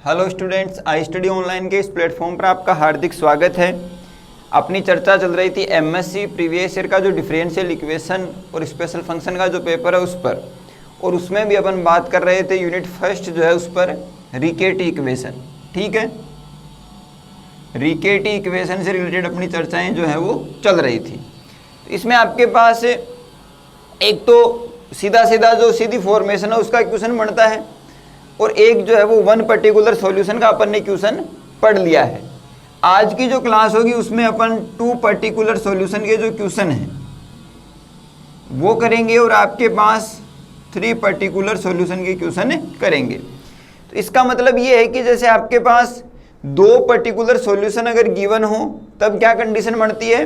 Hello students, I study online के इस platform पर आपका हार्दिक स्वागत है। अपनी चर्चा चल रही थी एमएससी प्रीवियस ईयर का जो डिफरेंशियल इक्वेशन और स्पेशल फंक्शन का जो पेपर है उस पर, और उसमें भी अपन बात कर रहे थे यूनिट फर्स्ट जो है उस पर रिकेटी इक्वेशन। ठीक है, रिकेटी इक्वेशन से रिलेटेड अपनी चर्चाएं जो है वो चल रही थी। इसमें आपके पास एक तो सीधा सीधा जो सीधी फॉर्मेशन है उसका इक्वेशन बनता है, और एक जो है वो वन पर्टिकुलर सॉल्यूशन का अपन ने क्वेश्चन पढ़ लिया है। आज की जो क्लास होगी उसमें अपन टू पर्टिकुलर सॉल्यूशन के जो क्वेश्चन हैं वो करेंगे, और आपके पास थ्री पर्टिकुलर सॉल्यूशन के क्वेश्चन करेंगे। तो इसका मतलब ये है कि जैसे आपके पास दो पर्टिकुलर सॉल्यूशन अगर गिवन हो तब क्या कंडीशन बनती है,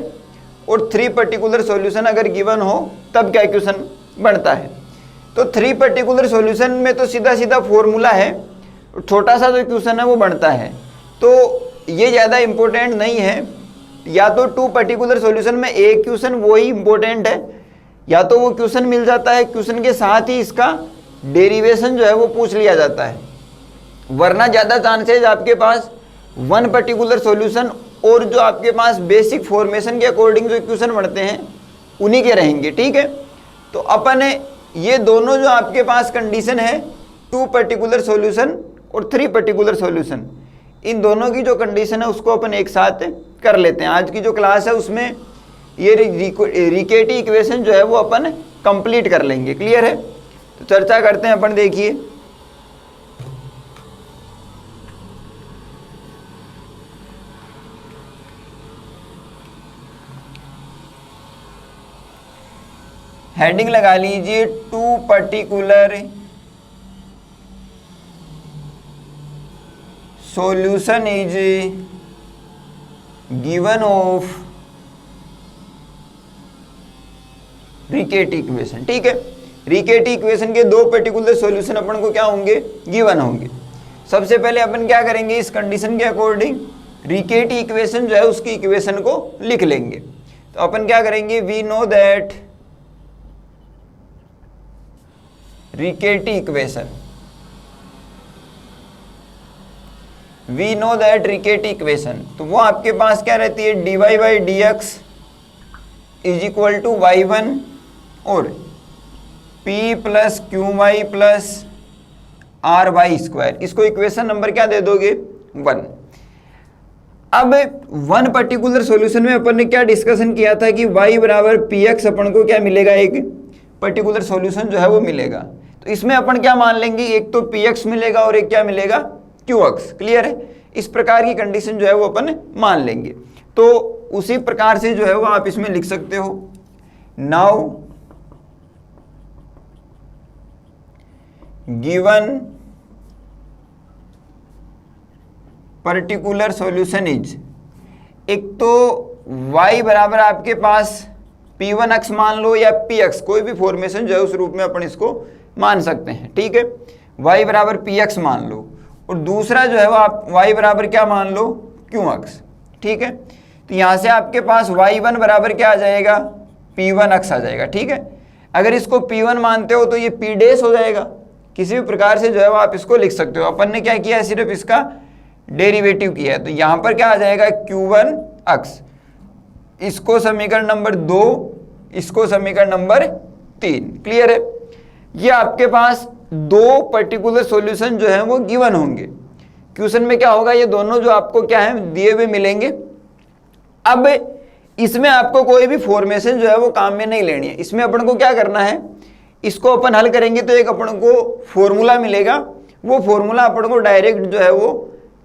और थ्री पर्टिकुलर सॉल्यूशन अगर गिवन हो तब क्या क्वेश्चन बनता है। तो थ्री पर्टिकुलर सॉल्यूशन में तो सीधा सीधा फॉर्मूला है, छोटा सा जो क्वेश्चन है वो बनता है, तो ये ज़्यादा इम्पोर्टेंट नहीं है। या तो टू पर्टिकुलर सॉल्यूशन में एक क्वेश्चन वो ही इम्पोर्टेंट है, या तो वो क्वेश्चन मिल जाता है, क्वेश्चन के साथ ही इसका डेरिवेशन जो है वो पूछ लिया जाता है। वरना ज़्यादा चांसेज आपके पास वन पर्टिकुलर सॉल्यूशन और जो आपके पास बेसिक फॉर्मेशन के अकॉर्डिंग जो क्वेश्चन बनते हैं उन्हीं के रहेंगे। ठीक है, तो अपन ये दोनों जो आपके पास कंडीशन है टू पर्टिकुलर सॉल्यूशन और थ्री पर्टिकुलर सॉल्यूशन, इन दोनों की जो कंडीशन है उसको अपन एक साथ कर लेते हैं। आज की जो क्लास है उसमें ये रिकेटी इक्वेशन जो है वो अपन कंप्लीट कर लेंगे। क्लियर है, तो चर्चा करते हैं अपन। देखिए हेडिंग लगा लीजिए two particular solution is given of Riccati equation. ठीक है, रिकेटी इक्वेशन के दो पर्टिकुलर सॉल्यूशन अपन को क्या होंगे, गिवन होंगे। सबसे पहले अपन क्या करेंगे, इस कंडीशन के अकॉर्डिंग रिकेटी इक्वेशन जो है उसकी इक्वेशन को लिख लेंगे। तो अपन क्या करेंगे, we know that Riccati equation, we know that Riccati equation, तो वो आपके पास क्या रहती है, dy by d x is equal to y one और p plus q y plus are y square. इसको इक्वेशन नंबर क्या दे दोगे, 1। अब वन पर्टिकुलर सॉल्यूशन में अपन ने क्या डिस्कशन किया था कि y बराबर पी एक्स अपन को क्या मिलेगा, एक पर्टिकुलर सॉल्यूशन जो है वो मिलेगा। तो इसमें अपन क्या मान लेंगे, एक तो पी एक्स मिलेगा और एक क्या मिलेगा, क्यू एक्स। क्लियर है, इस प्रकार की कंडीशन जो है वो अपन मान लेंगे। तो उसी प्रकार से जो है वो आप इसमें लिख सकते हो, now given particular solution is, एक तो y बराबर आपके पास p1 x मान लो या px, कोई भी फॉर्मेशन जो है उस रूप में अपन इसको मान सकते हैं। ठीक है, y बराबर px मान लो, और दूसरा जो है वो आप y बराबर क्या मान लो, qx। ठीक है, तो यहाँ से आपके पास y1 बराबर क्या आ जाएगा, p1x आ जाएगा। ठीक है, अगर इसको p1 मानते हो तो ये p डैश हो जाएगा। किसी भी प्रकार से जो है वो आप इसको लिख सकते हो। अपन ने क्या किया है, सिर्फ इसका डेरिवेटिव किया है। तो यहाँ पर क्या आ जाएगा, q1x, इसको समीकरण नंबर 2, इसको समीकरण नंबर 3। क्लियर है, ये आपके पास दो पर्टिकुलर सॉल्यूशन जो है वो गिवन होंगे। क्वेश्चन में क्या होगा, ये दोनों जो आपको क्या है दिए हुए मिलेंगे। अब इसमें आपको कोई भी फॉर्मेशन जो है वो काम में नहीं लेनी है। इसमें अपन को क्या करना है, इसको अपन हल करेंगे तो एक अपन को फॉर्मूला मिलेगा, वो फॉर्मूला अपन को डायरेक्ट जो है वो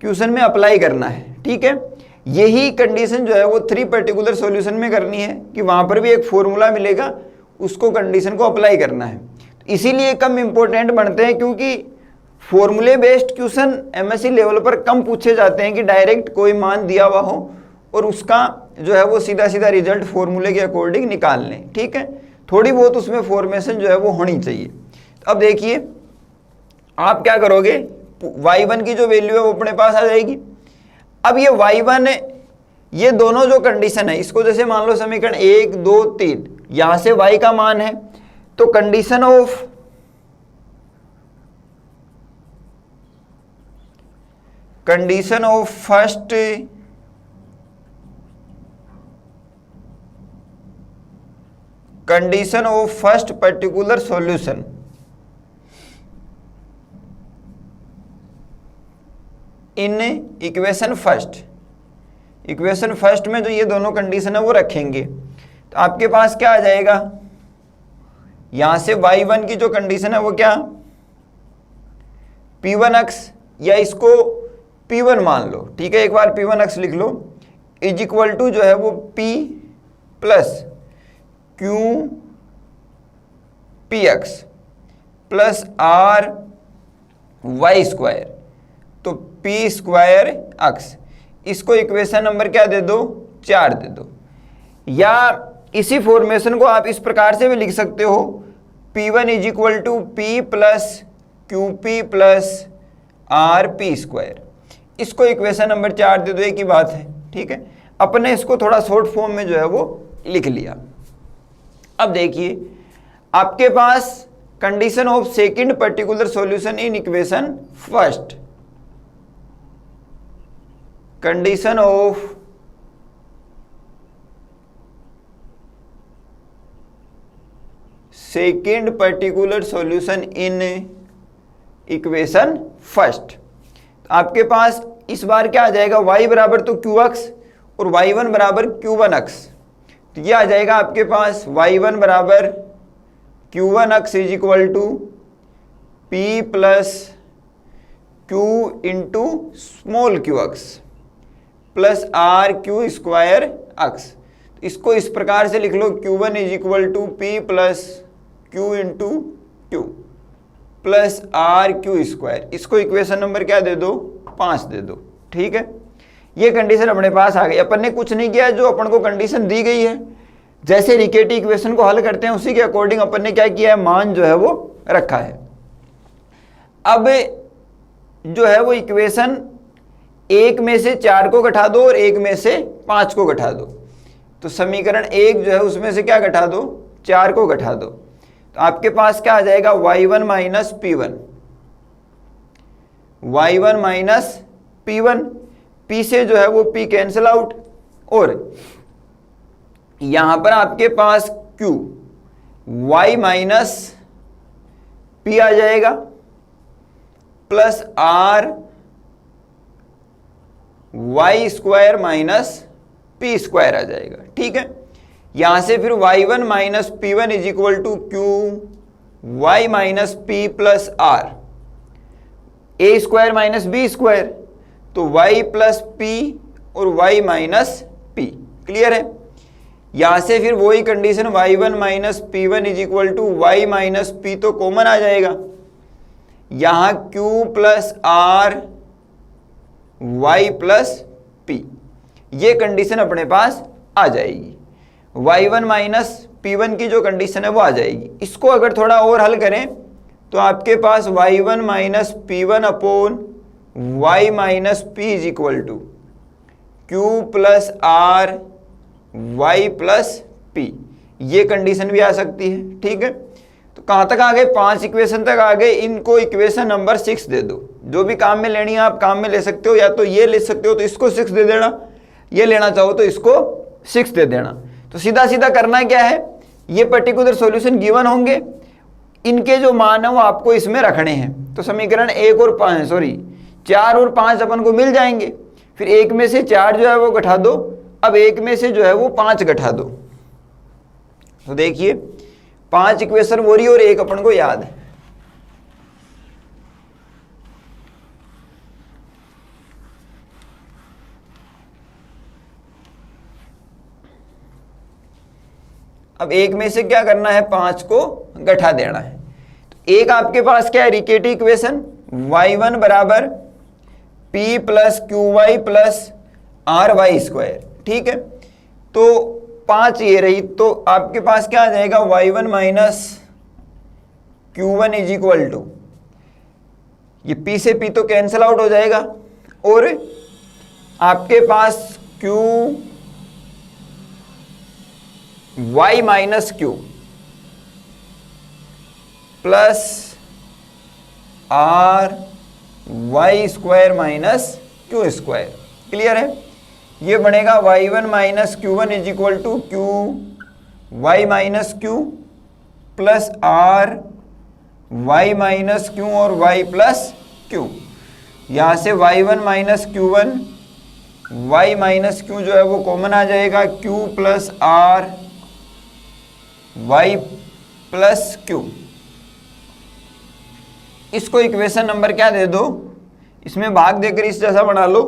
क्वेश्चन में अप्लाई करना है। ठीक है, यही कंडीशन जो है वो थ्री पर्टिकुलर सॉल्यूशन में करनी है कि वहां पर भी एक फॉर्मूला मिलेगा, उसको कंडीशन को अप्लाई करना है। इसीलिए कम इंपॉर्टेंट बनते हैं, क्योंकि फॉर्मूले बेस्ड क्वेश्चन एमएससी लेवल पर कम पूछे जाते हैं कि डायरेक्ट कोई मान दिया हुआ हो और उसका जो है वो सीधा सीधा रिजल्ट फॉर्मूले के अकॉर्डिंग निकाल लें। ठीक है, थोड़ी बहुत उसमें फॉर्मेशन जो है वो होनी चाहिए। तो अब देखिए आप क्या करोगे, y1 की जो वैल्यू है वो अपने पास आ जाएगी। अब ये y1 ये दोनों जो कंडीशन है, इसको जैसे मान लो समीकरण 1 2 3, यहां से y का मान है, तो condition of condition of first particular solution in equation first में जो ये दोनों कंडीशन है वो रखेंगे, तो आपके पास क्या आ जाएगा, यहां से y1 की जो कंडीशन है वो क्या, p1x, या इसको p1 मान लो, ठीक है, एक बार p1x लिख लो, इज इक्वल टू जो है वो p plus q px plus r y square, तो p स्क्वायर x, इसको इक्वेशन नंबर क्या दे दो, 4 दे दो। या इसी फॉर्मेशन को आप इस प्रकार से भी लिख सकते हो, p1 is equal to p plus Q P plus are P square, इसको इक्वेशन नंबर 4 दे दो, एक ही बात है, ठीक है। अपने इसको थोड़ा शॉर्ट फॉर्म में जो है वो लिख लिया। अब देखिए आपके पास condition of second particular solution in equation first, condition of second particular solution in equation first, आपके पास इस बार क्या आ जाएगा, y बराबर तो qx और y1 बराबर q1x, तो ये आ जाएगा आपके पास y1 बराबर q1x is equal to p plus q into small qx plus R Q square x, इसको इस प्रकार से लिख लो, q1 is equal to p plus q into Q plus R Q square, इसको इक्वेशन नंबर क्या दे दो, 5 दे दो, ठीक है। ये कंडीशन अपने पास आ गई। अपन ने कुछ नहीं किया, जो अपन को कंडीशन दी गई है, जैसे रिकेटी इक्वेशन को हल करते हैं उसी के अकॉर्डिंग अपन ने क्या किया है, मान जो है वो रखा है। अब जो है वो इक्वेशन 1 में से 4 को घटा दो और 1 में से 5 को घटा दो, तो समीकरण 1 जो है उसमें से क्या घटा दो, 4 को घटा दो, तो आपके पास क्या आ जाएगा, y1 minus p1, y1 minus p1, p से जो है वो p कैंसिल आउट, और यहां पर आपके पास q y माइनस p आ जाएगा plus r y square minus p square आ जाएगा, ठीक है। यहां से फिर y1 minus p1 is equal to q y minus p plus R, a square minus b square, तो y प्लस p और y माइनस p, क्लियर है। यहां से फिर वही condition y1 minus p1 is equal to y minus p, तो common आ जाएगा, यहां q plus R y plus p, ये कंडीशन अपने पास आ जाएगी। y1 माइनस p1 की जो कंडीशन है वो आ जाएगी। इसको अगर थोड़ा और हल करें तो आपके पास y1 minus p1 upon y minus p is equal to q plus R y plus p, ये कंडीशन भी आ सकती है, ठीक है। तो कहाँ तक आ गए, 5 इक्वेशन तक आ गए। इनको इक्वेशन नंबर 6 दे दो, जो भी काम में लेनी है आप काम में ले सकते हो, या तो ये ले सकते हो तो इसको 6 दे देना, ये लेना चाहो तो इसको 6 दे देना। तो सीधा सीधा करना क्या है, ये पर्टिकुलर सॉल्यूशन गिवन होंगे, इनके जो मान है वो आपको इसमें रखने हैं, तो समीकरण 4 और 5 अपन को मिल जाएंगे। फिर 1 में से 4 जो है वो घटा दो, अब 1 में से जो है वो 5 घटा दो, तो देखिए 5 इक्वेशन हो रही और 1 अपन को याद है। अब 1 में से क्या करना है, 5 को घटा देना है। तो एक आपके पास क्या है, रिकेटी इक्वेशन y1 बराबर p plus q y plus are y square, ठीक है। तो 5 ये रही, तो आपके पास क्या आ जाएगा, y1 minus q1 is equal to, ये p से p तो कैंसिल आउट हो जाएगा, और आपके पास q y minus q plus are y square minus q square. Clear है? ये बनेगा y1 minus q one is equal to q y minus q plus are y minus Q और वाई प्लस क्यू। यहाँ से y1 minus q one y minus q जो है वो common आ जाएगा, q plus R Y plus Q. इसको equation number क्या दे दो, इसमें भाग देकर इस जैसा बना लो।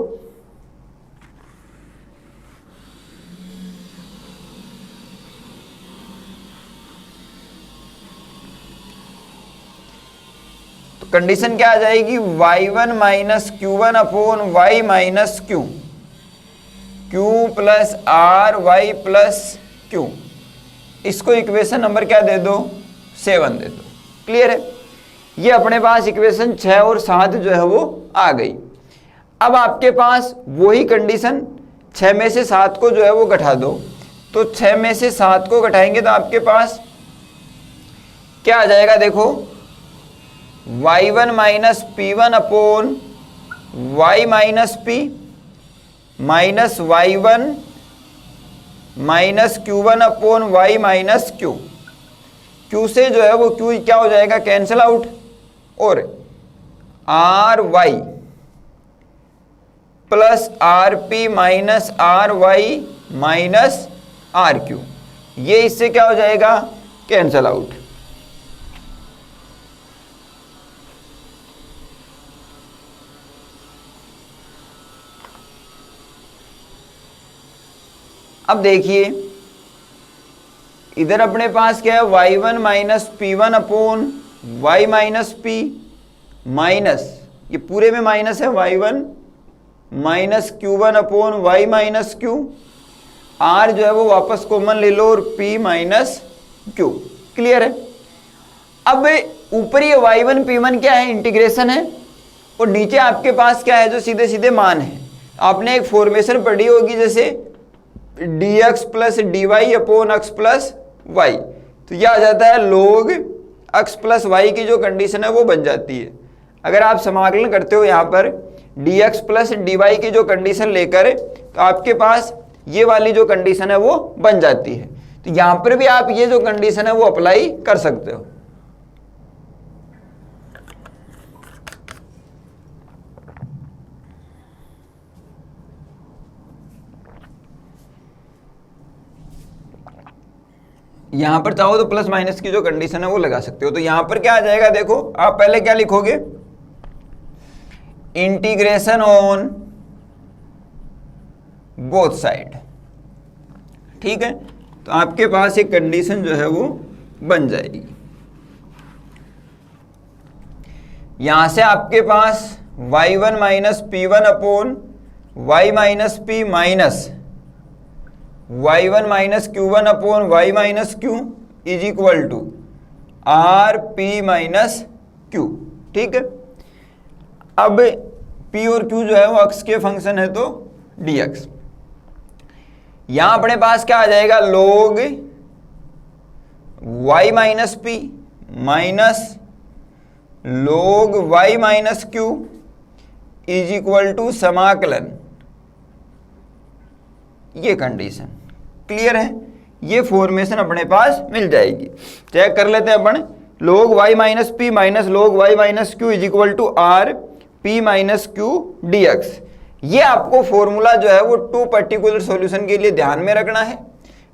तो कंडीशन क्या आ जाएगी, y1 minus क्यू1 upon Y minus Q, Q plus R Y plus Q. इसको इक्वेशन नंबर क्या दे दो, 7 दे दो। क्लियर है? ये अपने पास इक्वेशन 6 और 7 जो है वो आ गई। अब आपके पास वही कंडीशन 6 में से 7 को जो है वो घटा दो। तो 6 में से 7 को घटाएंगे तो आपके पास क्या आ जाएगा, देखो y1 minus p1 upon y minus p minus y1 minus q1 upon y minus q। q से जो है वो q क्या हो जाएगा, कैंसिल आउट, और r Y plus are p minus r y minus r q, ये इससे क्या हो जाएगा, कैंसिल आउट। अब देखिए इधर अपने पास क्या है, y1 माइनस पी1 upon y minus P minus, ये पूरे में माइनस है, y1 minus q1 upon y minus q, r जो है वो वापस कॉमन ले लो और p माइनस q। क्लियर है? अब ऊपर ये y1 p1 क्या है, इंटीग्रेशन है, और नीचे आपके पास क्या है, जो सीधे सीधे मान है। आपने एक फॉर्मेशन पढ़ी होगी जैसे dx plus d y upon x plus y, तो यह आ जाता है log x प्लस वाई की जो कंडीशन है वो बन जाती है। अगर आप समाकलन करते हो यहाँ पर dx प्लस डी वाई की जो कंडीशन लेकर, तो आपके पास ये वाली जो कंडीशन है वो बन जाती है। तो यहाँ पर भी आप ये जो कंडीशन है वो अप्लाई कर सकते हो। यहां पर चाहो तो प्लस माइनस की जो कंडीशन है वो लगा सकते हो। तो यहां पर क्या आ जाएगा, देखो आप पहले क्या लिखोगे, इंटीग्रेशन ऑन बोथ साइड। ठीक है? तो आपके पास एक कंडीशन जो है वो बन जाएगी। यहां से आपके पास y1 minus P one upon Y minus P minus y1 minus क्यू1 upon y minus q is equal to r p minus q. ठीक है? अब p और q जो है वो x के फंक्शन है, तो dx। यहां अपने पास क्या आ जाएगा, log y minus P minus log y minus q is equal to समाकलन, ये कंडीशन। क्लियर है? ये फॉर्मेशन अपने पास मिल जाएगी। चेक कर लेते हैं अपन, log y minus P minus log y minus q is equal to r p minus q d x. ये आपको फॉर्मूला जो है वो 2 पर्टिकुलर सॉल्यूशन के लिए ध्यान में रखना है।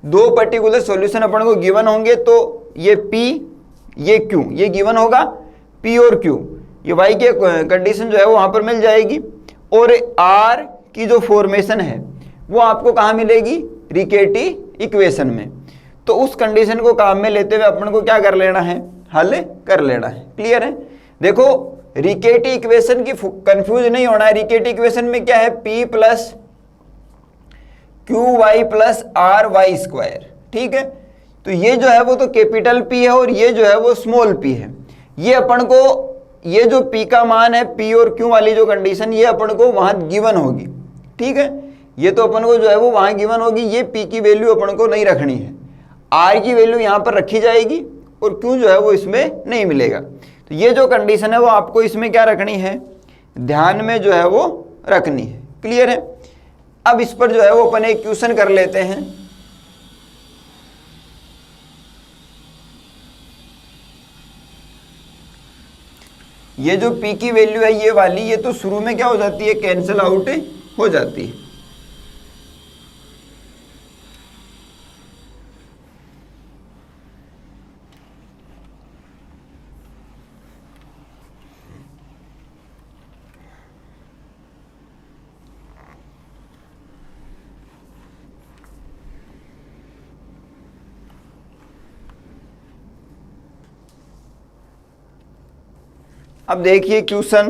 2 पर्टिकुलर सॉल्यूशन अपन को गिवन होंगे, तो ये p ये q ये गिवन होगा, p और q ये y के कंडीशन जो है वो वहां पर मिल जाएगी, और r की जो फॉर्मेशन है वो आपको कहाँ मिलेगी, रिकेटी इक्वेशन में। तो उस कंडीशन को काम में लेते हुए अपन को क्या कर लेना है, हल कर लेना है। क्लियर है? देखो रिकेटी इक्वेशन की कंफ्यूज नहीं होना है। रिकेटी इक्वेशन में क्या है, p plus q y plus are y square. ठीक है? तो ये जो है वो तो कैपिटल P है और ये जो है वो स्मॉल p है। ये अपन को ये जो p का मान है, p और q वाली जो कंडीशन, ये अपन को वहां गिवन होगी। ठीक है? ये तो अपन को जो है वो वहां गिवन होगी। ये p की वैल्यू अपन को नहीं रखनी है, r की वैल्यू यहां पर रखी जाएगी और q जो है वो इसमें नहीं मिलेगा। तो ये जो कंडीशन है वो आपको इसमें क्या रखनी है, ध्यान में जो है वो रखनी है। क्लियर है? अब इस पर जो है वो अपन एक क्वेश्चन कर लेते हैं। ये जो p की वैल्यू है ये वाली, ये तो शुरू में क्या हो जाती है, कैंसिल आउट हो जाती है। अब देखिए question,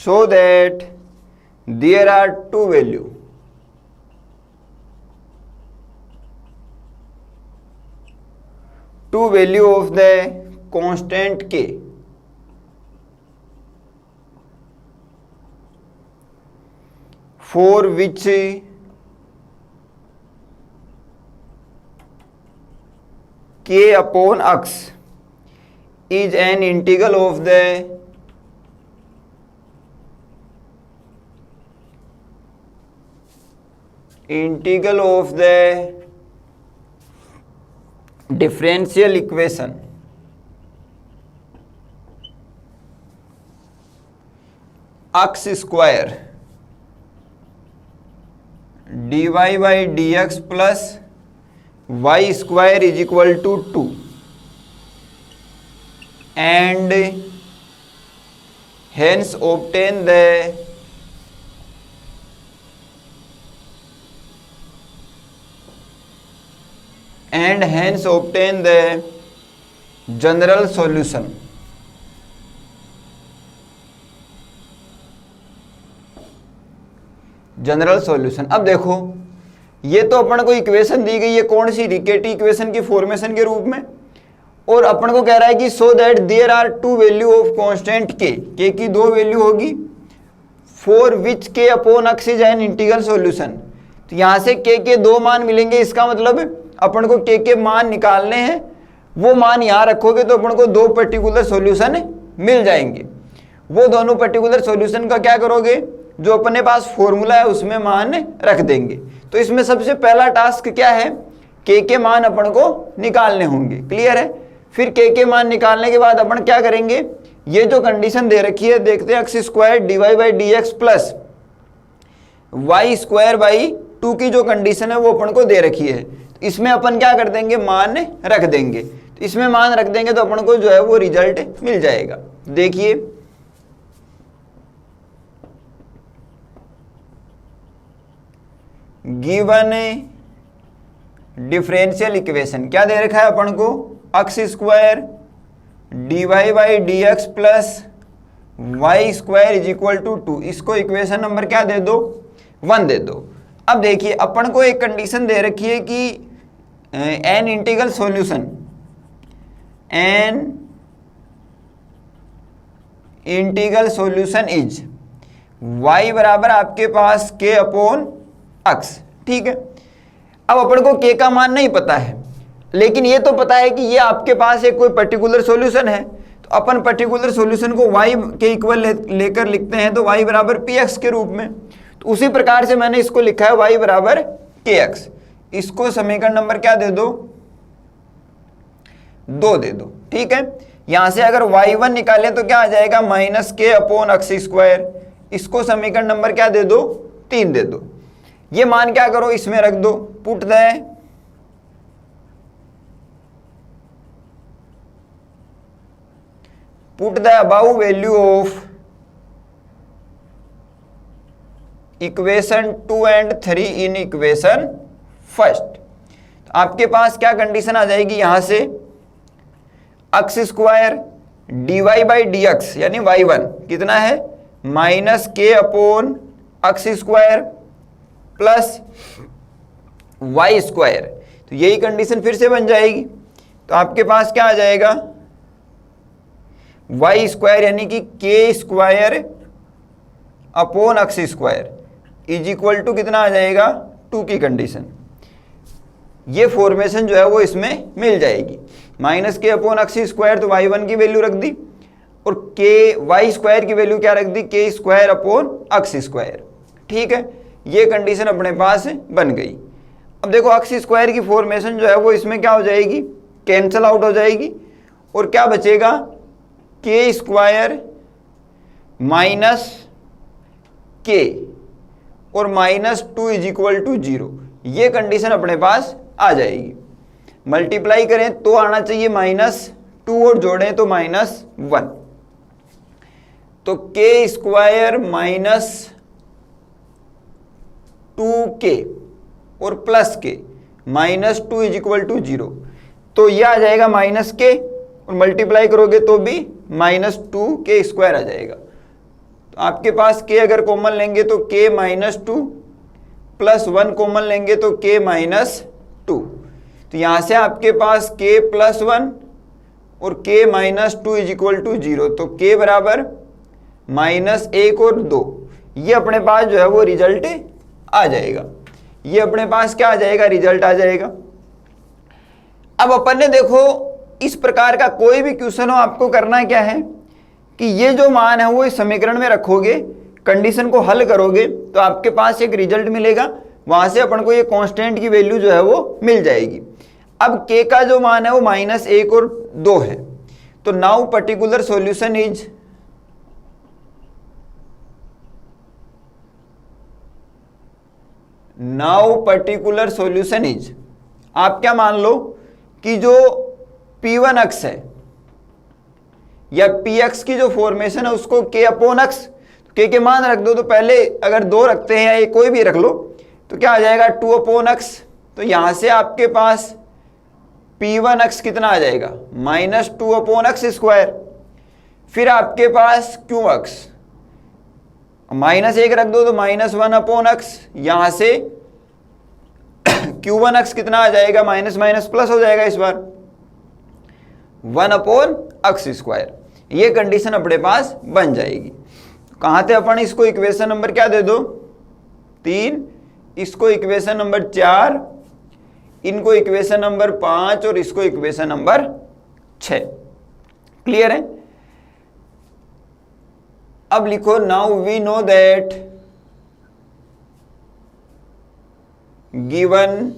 show that there are two value of the constant k for which k upon x is an integral of the differential equation x square dy by dx plus y square is equal to 2 and hence obtain the general solution. General solution, अब देखो ये तो अपन को equation दी गई है, कौन सी, रिकेटी equation की formation के रूप में, और अपन को कह रहा है कि so that there are two value of constant k की दो वैल्यू होगी, for which k upon x is an integral solution. तो यहां से के दो मान मिलेंगे, इसका मतलब अपन को के मान निकालने हैं, वो मान यहां रखोगे तो अपन को दो पर्टिकुलर सॉल्यूशन मिल जाएंगे। वो दोनों पर्टिकुलर सॉल्यूशन का क्या करोगे, जो अपने पास फॉर्मूला है उसमें मान रख देंगे। तो इसमें सबसे पहला टास्क क्या है, के मान अपन को निकालने होंगे। क्लियर है? फिर के मान निकालने के बाद अपन क्या करेंगे, ये जो कंडीशन दे रखी है, देखते हैं, x square d y by d x plus y square by 2 की जो कंडीशन है वो अपन को दे रखी है। इसमें अपन क्या कर देंगे, मान रख देंगे। तो इसमें मान रख देंगे तो अपन को जो है वो रिजल्ट मिल जाएगा। देखिए गिवन डिफरेंशियल इक्वेशन क्या दे रखा है अपन को, x square d y by d x plus y square is equal to 2। इसको इक्वेशन नंबर क्या दे दो, 1 दे दो। अब देखिए अपन को एक कंडीशन दे रखी है कि N integral solution, N integral solution is y बराबर आपके पास k अपॉन x। ठीक है, अब अपन को k का मान नहीं पता है, लेकिन ये तो पता है कि ये आपके पास एक कोई पर्टिकुलर सॉल्यूशन है। तो अपन पर्टिकुलर सॉल्यूशन को y के इक्वल लेकर लिखते हैं, तो y बराबर px के रूप में। तो उसी प्रकार से मैंने इसको लिखा है y बराबर kx। इसको समीकरण नंबर क्या दे दो, 2 दे दो। ठीक है, यहां से अगर y1 निकाले तो क्या आ जाएगा, minus k upon x square. इसको समीकरण नंबर क्या दे दो, 3 दे दो। ये मान क्या करो, इसमें रख दो, put the above value of equation 2 and 3 in equation first. आपके पास क्या कंडीशन आ जाएगी, यहां से x square d y by d x यानी y1 कितना है, minus k upon x square plus y square. तो यही कंडीशन फिर से बन जाएगी। तो आपके पास क्या आ जाएगा, वाई स्क्वायर यानी कि k square upon x square is equal to कितना आ जाएगा, 2 की कंडीशन। ये फॉर्मेशन जो है वो इसमें मिल जाएगी। माइनस के अपॉन अक्स स्क्वायर, तो y1 की वैल्यू रख दी, और के वाई स्क्वायर की वैल्यू क्या रख दी, के स्क्वायर अपॉन अक्स स्क्वायर। ठीक है, ये कंडीशन अपने पास बन गई। अब देखो अक्स स्क्वायर की फॉर्मेशन जो है वो इसमें क्या हो जाएगी, कैंसल आउट हो जाएगी, और क्या बचेगा, के स्क्वायर माइनस के और -2 इज इक्वल टू 0। ये कंडीशन अपने पास आ जाएगी। मल्टीप्लाई करें तो आना चाहिए -2 और जोड़ें तो -1, तो के स्क्वायर -2k और प्लस के -2 इज इक्वल टू 0। तो यह आ जाएगा -k और मल्टीप्लाई करोगे तो भी -2k स्क्वायर आ जाएगा। तो आपके पास k अगर कॉमन लेंगे तो k -2 प्लस 1 कॉमन लेंगे तो k -2। तो यहाँ से आपके पास k + 1 और k -2 इज इक्वल टू 0। तो k बराबर -1 और 2। ये अपने पास जो है वो रिजल्ट आ जाएगा। ये अपने पास क्या आ जाएगा, रिजल्ट आ जाएगा। अब अपन ने देखो इस प्रकार का कोई भी क्वेश्चन हो, आपको करना क्या है कि ये जो मान है वो इस समीकरण में रखोगे, कंडीशन को हल करोगे तो आपके पास एक रिजल्ट मिलेगा। वहां से अपन को ये कांस्टेंट की वैल्यू जो है वो मिल जाएगी। अब k का जो मान है वो -1 और 2 है। तो नाउ पर्टिकुलर सॉल्यूशन इज आप क्या मान लो कि जो P1 अक्स है या Px की जो फॉर्मेशन है उसको k अपॉन अक्स, k के मान रख दो। तो पहले अगर 2 रखते हैं या ये कोई भी रख लो तो क्या आ जाएगा 2 अपॉन अक्स। तो यहां से आपके पास P1 अक्स कितना आ जाएगा, -2 अपॉन अक्स स्क्वायर। फिर आपके पास Q अक्स -1 रख दो तो -1 अपॉन अक्स। यहां से Q1 अक्स कितना आ जाएगा, माइनस माइनस प्लस हो जाएगा इस बार, 1 अपॉन अक्स स्क्वायर। ये कंडीशन अपने पास बन जाएगी। कहाँ थे अपन, इसको इक्वेशन नंबर क्या दे दो, 3, इसको इक्वेशन नंबर 4, इनको इक्वेशन नंबर 5 और इसको इक्वेशन नंबर 6। क्लियर है। अब लिखो now we know that given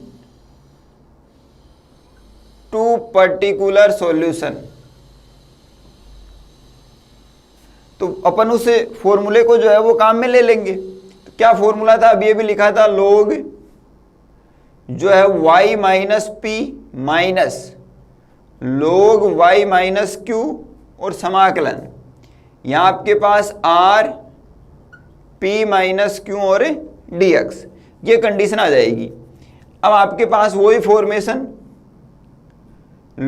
to particular solution. तो अपन उस फॉर्मूले को जो है वो काम में ले लेंगे। तो क्या फॉर्मूला था, अभी भी लिखा था, लॉग जो है y minus P minus log y minus Q और समाकलन यहाँ आपके पास r p माइनस क्यू और dx। ये कंडीशन आ जाएगी। अब आपके पास वही formation,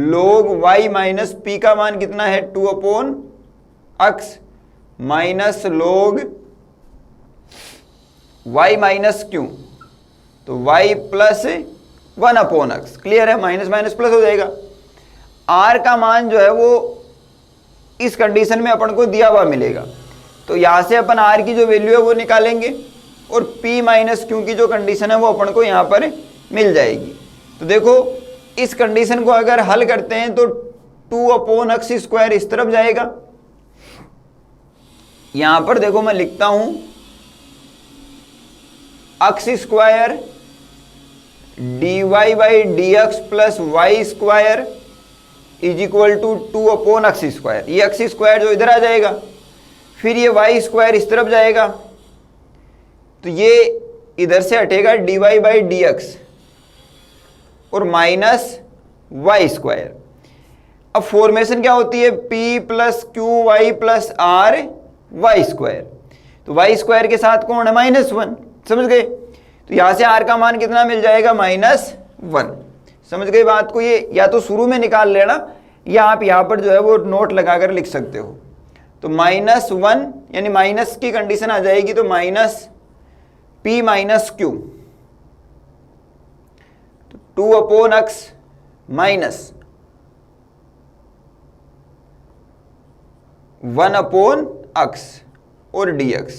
log y minus P का मान कितना है, 2 upon x minus log y minus Q, तो y plus 1 upon x। Clear है, माइनस माइनस प्लस हो जाएगा। r का मान जो है वो इस कंडीशन में अपन को दिया हुआ मिलेगा। तो यहाँ से अपन r की जो वैल्यू है वो निकालेंगे और p माइनस क्यू की जो कंडीशन है वो अपन को यहाँ पर मिल जाएगी। तो देखो इस कंडीशन को अगर हल करते हैं तो 2 अपॉन एक्स स्क्वायर इस तरफ जाएगा। यहाँ पर देखो मैं लिखता हूँ x square dy by d x plus y square is equal to 2 upon x square. ये एक्स स्क्वायर जो इधर आ जाएगा, फिर ये वाई स्क्वायर इस तरफ जाएगा, तो ये इधर से हटेगा dy बाई डी एक्स और माइनस वाई स्क्वायर। अब फॉर्मेशन क्या होती है, p plus q y plus are y square. तो वाई स्क्वायर के साथ कौन है, -1, समझ गए। तो यहां से r का मान कितना मिल जाएगा, -1। समझ गए बात को। ये या तो शुरू में निकाल लेना या आप यहाँ पर जो है वो नोट लगाकर लिख सकते हो। तो -1 यानी माइनस की कंडीशन आ जाएगी, तो माइनस p माइनस क्यू, तो 2 upon x minus 1 upon x और dx।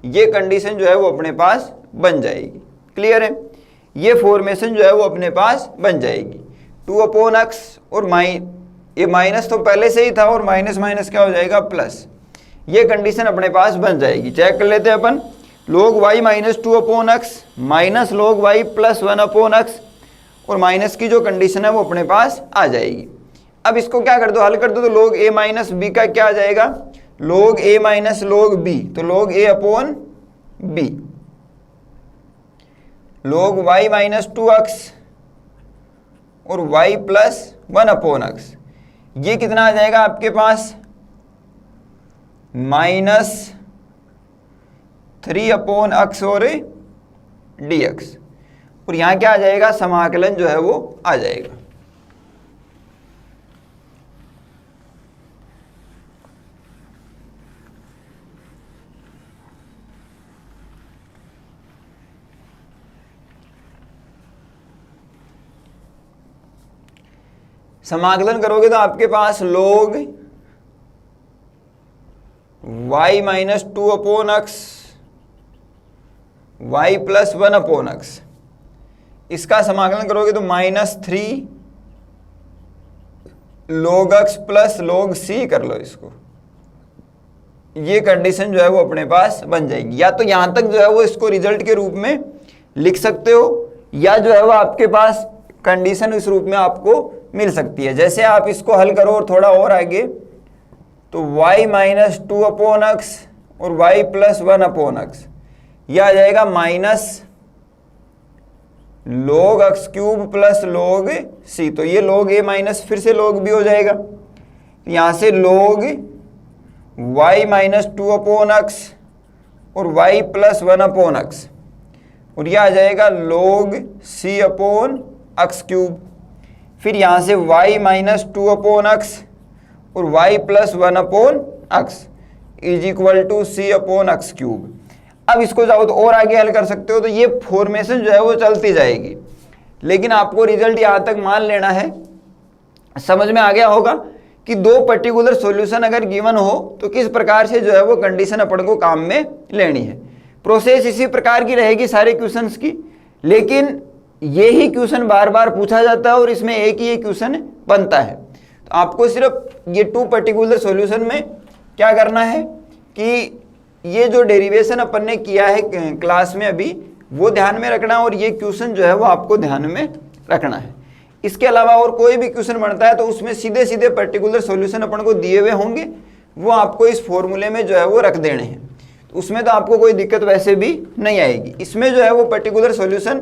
ये कंडीशन जो है वो अपने पास बन जाएगी। क्लियर है। ये फॉर्मेशन जो है वो अपने पास बन जाएगी। 2/x और ये माइनस तो पहले से ही था और माइनस माइनस क्या हो जाएगा प्लस, ये कंडीशन अपने पास बन जाएगी। चेक कर लेते हैं अपन, log y minus 2/x minus log y plus 1/x और माइनस की जो कंडीशन है वो अपने पास आ जाएगी। अब इसको क्या कर दो, हल कर दो, तो log a माइनस b का क्या आ जाएगा, log a minus log b, तो log a/b, log y minus 2x और y प्लस 1/x, ये कितना आ जाएगा आपके पास माइनस 3/x और dx, और यहां क्या आ जाएगा, समाकलन जो है वो आ जाएगा। समाकलन करोगे तो आपके पास log y minus 2/x y plus 1/x, इसका समाकलन करोगे तो -3 log x plus log c कर लो इसको, ये कंडीशन जो है वो अपने पास बन जाएगी। या तो यहां तक जो है वो इसको रिजल्ट के रूप में लिख सकते हो, या जो है वो आपके पास कंडीशन इस रूप में आपको मिल सकती है। जैसे आप इसको हल करो और थोड़ा और आगे, तो y माइनस 2/x और y प्लस 1/x, यह आ जाएगा minus log x cube plus log c, तो ये log a माइनस फिर से log b हो जाएगा। यहां से log y माइनस 2/x और y प्लस 1/x, और यह आ जाएगा log c/x क्यूब, फिर यहां से y माइनस 2/x और y plus 1/x is equal to c/x cube. अब इसको चाहो तो और आगे हल कर सकते हो, तो ये फॉर्मेशन जो है वो चलती जाएगी, लेकिन आपको रिजल्ट यहां तक मान लेना है। समझ में आ गया होगा कि दो पर्टिकुलर सॉल्यूशन अगर गिवन हो तो किस प्रकार से जो है वो कंडीशन अपन को काम में लेनी है। प्रोसेस इसी प्रकार की रहेगी सारे क्वेश्चंस की, लेकिन ये ही क्वेश्चन बार बार पूछा जाता है और इसमें एक ही क्वेश्चन बनता है। तो आपको सिर्फ ये 2 पर्टिकुलर सॉल्यूशन में क्या करना है कि ये जो डेरिवेशन अपन ने किया है क्लास में अभी, वो ध्यान में रखना, और ये क्वेश्चन जो है वो आपको ध्यान में रखना है। इसके अलावा और कोई भी क्वेश्चन बनता है तो उसमें सीधे सीधे पर्टिकुलर सॉल्यूशन अपन को दिए हुए होंगे, वो आपको इस फॉर्मूले में जो है वो रख देने हैं, तो उसमें तो आपको कोई दिक्कत वैसे भी नहीं आएगी। इसमें जो है वो पर्टिकुलर सॉल्यूशन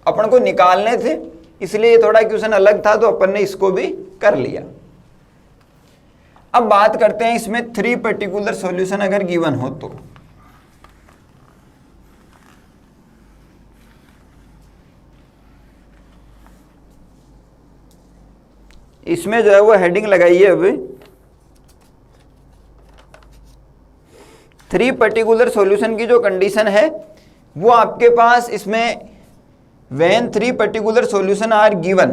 अपन को निकालने थे, इसलिए थोड़ा क्वेश्चन अलग था, तो अपन ने इसको भी कर लिया। अब बात करते हैं इसमें 3 पर्टिकुलर सॉल्यूशन अगर गिवन हो तो। इसमें जो है वो हेडिंग लगाइए अभी, 3 पर्टिकुलर सॉल्यूशन की जो कंडीशन है वो आपके पास इसमें when 3 particular solution are given,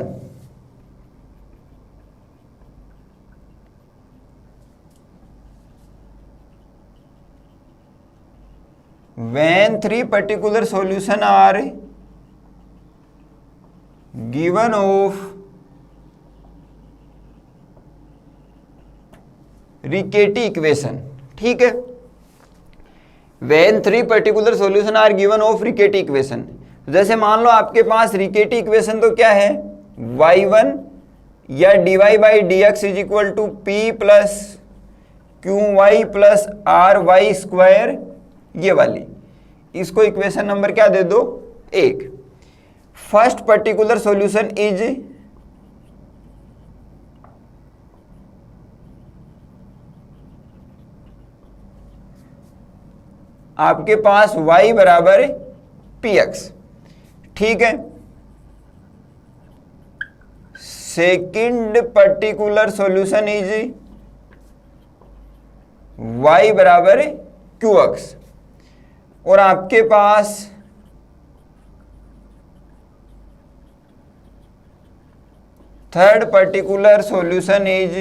when 3 particular solution are given of Riccati equation, ठीक है, when 3 particular solution are given of Riccati equation. जैसे मान लो आपके पास रिकेटी इक्वेशन तो क्या है, y1 या dy by d x is equal to p plus q y plus are y square, ये वाली, इसको इक्वेशन नंबर क्या दे दो 1। फर्स्ट पर्टिकुलर सॉल्यूशन इज आपके पास y बराबर px, ठीक है। Second particular solution is y बराबर qx, और आपके पास third particular solution is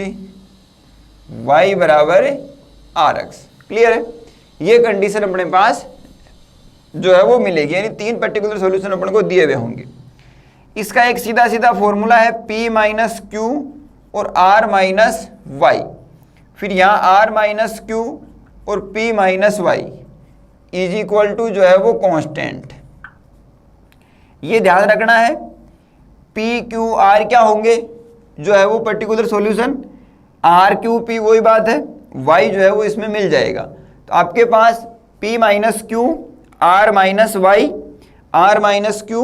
y बराबर rx। क्लियर है, ये कंडीशन अपने पास जो है वो मिलेगी, यानी 3 पर्टिकुलर सॉल्यूशन अपन को दिए हुए होंगे। इसका एक सीधा सीधा फॉर्मूला है P माइनस क्यू और R माइनस वाई, फिर यहाँ R माइनस क्यू और P minus Y is equal to जो है वो कांस्टेंट। ये ध्यान रखना है, P Q R क्या होंगे जो है वो particular solution, R Q P वही बात है, Y जो है वो इसमें मिल जाएगा। तो आपके पास P minus q, R minus y, R minus Q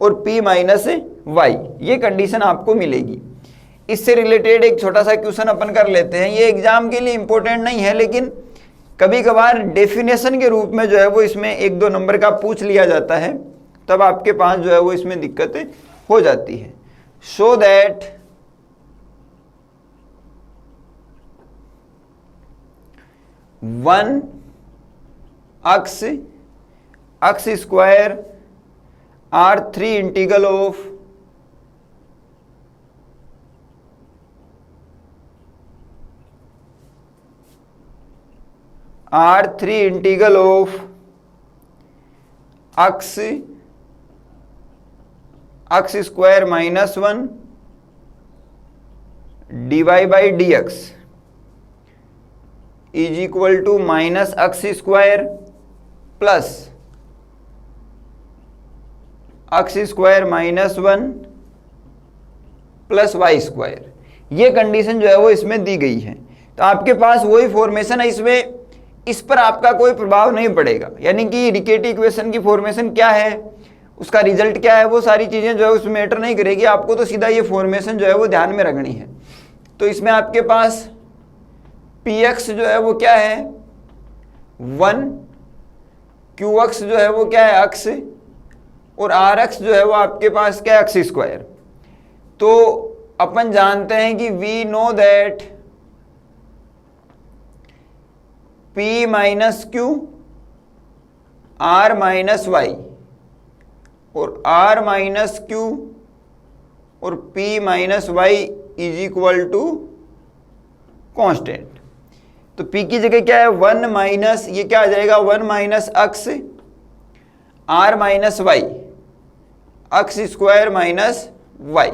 और P माइनस वाई, ये कंडीशन आपको मिलेगी। इससे रिलेटेड एक छोटा सा क्वेश्चन अपन कर लेते हैं। ये एग्जाम के लिए इंपॉर्टेंट नहीं है, लेकिन कभी कभार डेफिनेशन के रूप में जो है वो इसमें 1-2 नंबर का पूछ लिया जाता है, तब आपके पास जो है वो इसमें दिक्कतें हो जाती है। So that one x square R3 integral of R3 integral of x square minus 1 dy by d x is equal to minus x square plus x square minus 1 plus y square, ये condition जो है वो इसमें दी गई है। तो आपके पास वही फॉर्मेशन है, इसमें इस पर आपका कोई प्रभाव नहीं पड़ेगा, यानी कि रिकेटी इक्वेशन की फॉर्मेशन क्या है, उसका रिजल्ट क्या है, वो सारी चीज़ें जो है उसमें मैटर नहीं करेगी। आपको तो सीधा ये फॉर्मेशन जो है वो ध्यान में रखनी है। तो इसमें आपके पास px जो है वो क्या है 1, qx जो है वो क्या है अक्स, और rx जो है वो आपके पास क्या है अक्स स्क्वायर। तो अपन जानते हैं कि we know that p minus q r minus y और r माइनस क्यू और p minus Y is equal to constant. तो p की जगह क्या है 1 माइनस, ये क्या आ जाएगा 1 minus x r minus y, x square minus Y,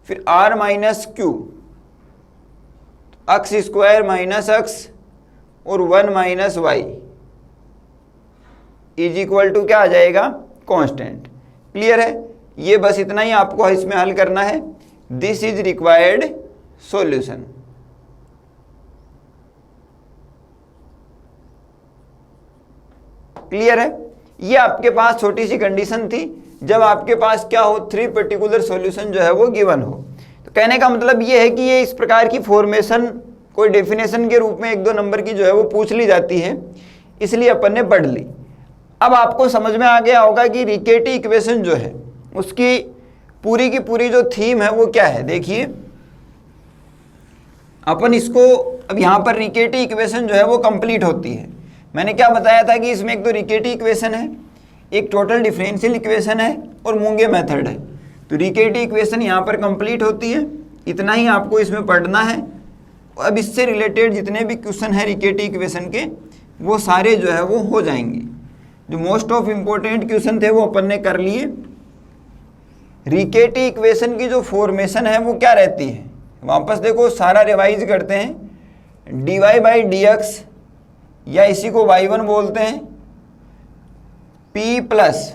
फिर r minus q, x square minus x और 1 minus Y is equal to क्या आ जाएगा कांस्टेंट। क्लियर है? ये बस इतना ही आपको इसमें हल करना है। This is required solution. Clear है? ये आपके पास छोटी सी कंडीशन थी जब आपके पास क्या हो 3 पर्टिकुलर सॉल्यूशन जो है वो गिवन हो। तो कहने का मतलब ये है कि ये इस प्रकार की फॉर्मेशन कोई डेफिनेशन के रूप में 1-2 नंबर की जो है वो पूछ ली जाती है, इसलिए अपन ने पढ़ ली। अब आपको समझ में आ गया होगा कि रिकेटी इक्वेशन जो है उसकी पूरी की पूरी जो थीम है वो क्या है। देखिए अपन इसको अब यहाँ पर रिकेटी इक्वेशन जो है वो कंप्लीट होती है। मैंने क्या बताया था कि इसमें एक तो रिकेटी इक्वेशन है, एक टोटल डिफरेंशियल इक्वेशन है और मूंगे मेथड है। तो रिकेटी इक्वेशन यहाँ पर कंप्लीट होती है, इतना ही आपको इसमें पढ़ना है। अब इससे रिलेटेड जितने भी क्वेश्चन है रिकेटी इक्वेशन के वो सारे जो है वो हो जाएंगे। जो मोस्ट ऑफ इम्पोर्टेंट क्वेश्चन थे वो अपन ने कर लिए। रिकेटी इक्वेशन की जो फॉर्मेशन है वो क्या रहती है, वापस देखो सारा रिवाइज करते हैं। dy बाई डी एक्स या इसी को y1 बोलते हैं, p plus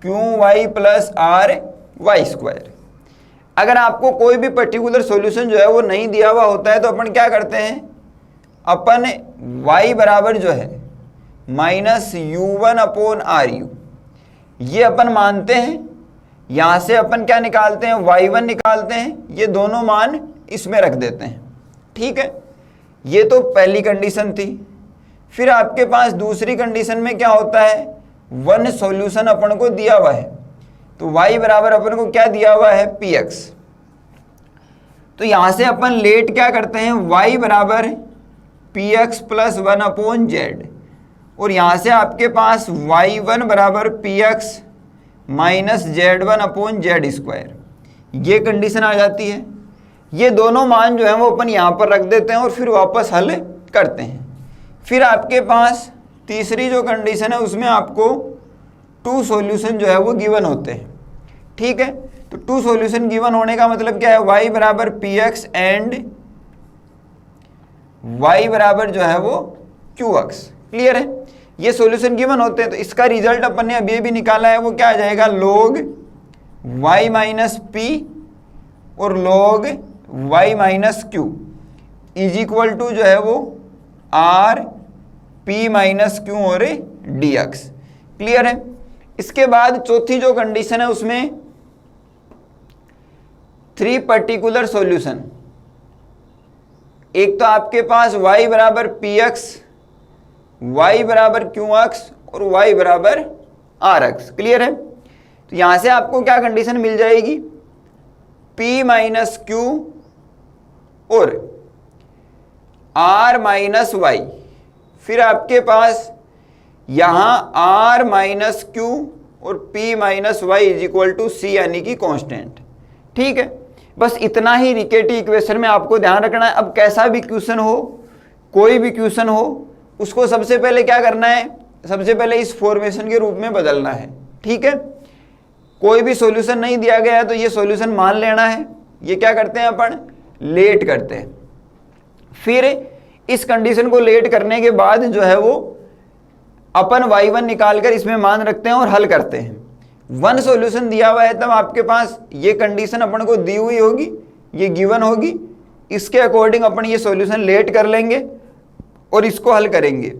q y plus are y square. अगर आपको कोई भी पर्टिकुलर सॉल्यूशन जो है वो नहीं दिया हुआ होता है तो अपन क्या करते हैं, अपन y बराबर जो है minus u1 upon are you, ये अपन मानते हैं। यहाँ से अपन क्या निकालते हैं y1 निकालते हैं, ये दोनों मान इसमें रख देते हैं। ठीक है, ये तो पहली कंडीशन थी। फिर आपके पास दूसरी कंडीशन में क्या होता है, 1 सॉल्यूशन अपन को दिया हुआ है, तो y बराबर अपन को क्या दिया हुआ है px। तो यहाँ से अपन लेट क्या करते हैं, y बराबर px प्लस 1 अपॉन जेड, और यहाँ से आपके पास y1 बराबर px minus z1 upon Z square, ये कंडीशन आ जाती है। ये दोनों मान जो है वो अपन यहाँ पर रख देते हैं और फिर वापस हल करते हैं। फिर आपके पास तीसरी जो कंडीशन है उसमें आपको 2 सॉल्यूशन जो है वो गिवन होते हैं, ठीक है। तो 2 सॉल्यूशन गिवन होने का मतलब क्या है, y बराबर पी एक्स एंड y बराबर जो है वो qx। क्लियर है, ये सॉल्यूशन गिवन होते हैं। तो इसका रिजल्ट अपन ने अभी भी निकाला है, वो क्या आ जाएगा, log y माइनस पी और log y minus q is equal to जो है वो r p माइनस क्यू और dx। क्लियर है। इसके बाद चौथी जो कंडीशन है उसमें 3 पर्टिकुलर सॉल्यूशन, एक तो आपके पास y बराबर पी एक्स, y बराबर क्यू एक्स और y बराबर आर एक्स। क्लियर है। तो यहां से आपको क्या कंडीशन मिल जाएगी, p माइनस क्यू और r माइनस वाई, फिर आपके पास यहां r माइनस क्यू और p minus Y is equal to C यानी कि कांस्टेंट। ठीक है, बस इतना ही रिकेटी इक्वेशन में आपको ध्यान रखना है। अब कैसा भी क्वेश्चन हो, कोई भी क्वेश्चन हो, उसको सबसे पहले क्या करना है, सबसे पहले इस फॉर्मेशन के रूप में बदलना है। ठीक है, कोई भी सॉल्यूशन नहीं दिया गया है तो ये सॉल्यूशन मान लेना है। ये क्या करते हैं अपन, लेट करते हैं। फिर इस कंडीशन को लेट करने के बाद जो है वो अपन y1 निकालकर इसमें मान रखते हैं और हल करते हैं। 1 सॉल्यूशन दिया हुआ है तब आपके पास ये कंडीशन अपन को दी हुई होगी, ये गिवन होगी, इसके अकॉर्डिंग अपन ये सॉल्यूशन लेट कर लेंगे और इसको हल करेंगे।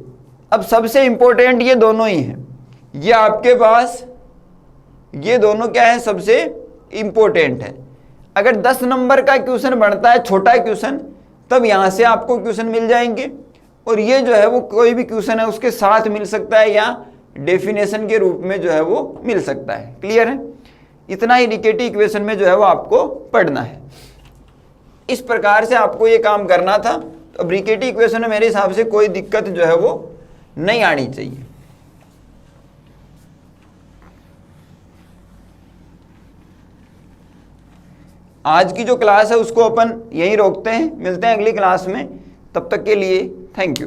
अब सबसे इंपॉर्टेंट ये दोनों ही हैं, ये आपके पास ये दोनों क्या है, सबसे इंपॉर्टेंट है। अगर 10 नंबर का क्वेश्चन बनता है, छोटा क्वेश्चन, तब यहां से आपको क्वेश्चन मिल जाएंगे और ये जो है वो कोई भी क्वेश्चन है उसके साथ मिल सकता है या डेफिनेशन के रूप में जो है वो मिल सकता है। क्लियर है, इतना ही रिकेटी इक्वेशन में जो है वो आपको पढ़ना है। इस प्रकार से आपको ये काम करना था। तो अब रिकेटी इक्वेशन में मेरे हिसाब से कोई दिक्कत जो है वो नहीं आनी चाहिए। आज की जो क्लास है उसको अपन यहीं रोकते हैं, मिलते हैं अगली क्लास में। तब तक के लिए थैंक यू।